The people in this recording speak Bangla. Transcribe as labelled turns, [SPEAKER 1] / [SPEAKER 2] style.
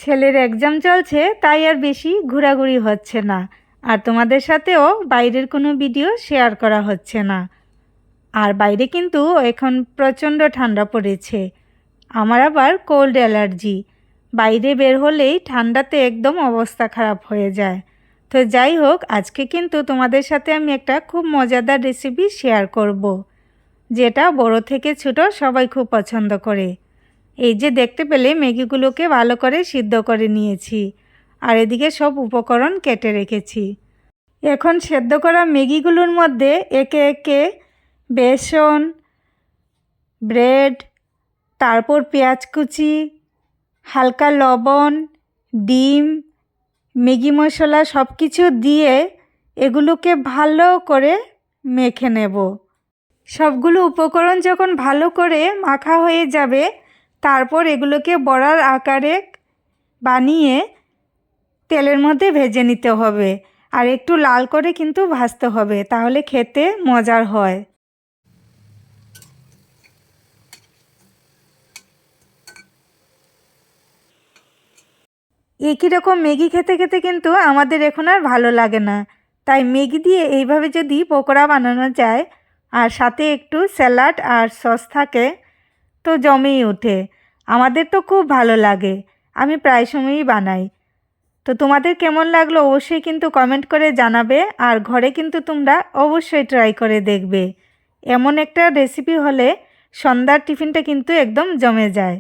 [SPEAKER 1] ছেলের এক্সাম চলছে, তাই আর বেশি ঘোরাঘুরি হচ্ছে না, আর তোমাদের সাথেও বাইরের কোনো ভিডিও শেয়ার করা হচ্ছে না। আর বাইরে কিন্তু এখন প্রচণ্ড ঠান্ডা পড়েছে। আমার আবার কোল্ড অ্যালার্জি, বাইরে বের হলেই ঠান্ডাতে একদম অবস্থা খারাপ হয়ে যায়। তো যাই হোক, আজকে কিন্তু তোমাদের সাথে আমি একটা খুব মজাদার রেসিপি শেয়ার করব, যেটা বড় থেকে ছোট সবাই খুব পছন্দ করে। এই যে দেখতে পেলে ম্যাগিগুলোকে ভালো করে সিদ্ধ করে নিয়েছি, আর এদিকে সব উপকরণ কেটে রেখেছি। এখন সেদ্ধ করা ম্যাগিগুলোর মধ্যে একে একে বেসন, ব্রেড, তারপর পেঁয়াজ কুচি, হালকা লবণ, ডিম, ম্যাগি মশলা সব কিছু দিয়ে এগুলোকে ভালো করে মেখে নেব। সবগুলো উপকরণ যখন ভালো করে মাখা হয়ে যাবে, তারপর এগুলোকে বড়ার আকারে বানিয়ে তেলের মধ্যে ভেজে নিতে হবে, আর একটু লাল করে কিন্তু ভাজতে হবে, তাহলে খেতে মজার হয়। একই রকম ম্যাগি খেতে খেতে কিন্তু আমাদের এখন আর ভালো লাগে না, তাই ম্যাগি দিয়ে এইভাবে যদি পকোড়া বানানো যায়, আর সাথে একটু স্যালাড আর সস থাকে, তো জমেই ওঠে। আমাদের তো খুব ভালো লাগে, আমি প্রায় সময়ই বানাই। তো তোমাদের কেমন লাগলো অবশ্যই কিন্তু কমেন্ট করে জানাবে, আর ঘরে কিন্তু তোমরা অবশ্যই ট্রাই করে দেখবে। এমন একটা রেসিপি হলে সন্ধ্যার টিফিনটা কিন্তু একদম জমে যায়।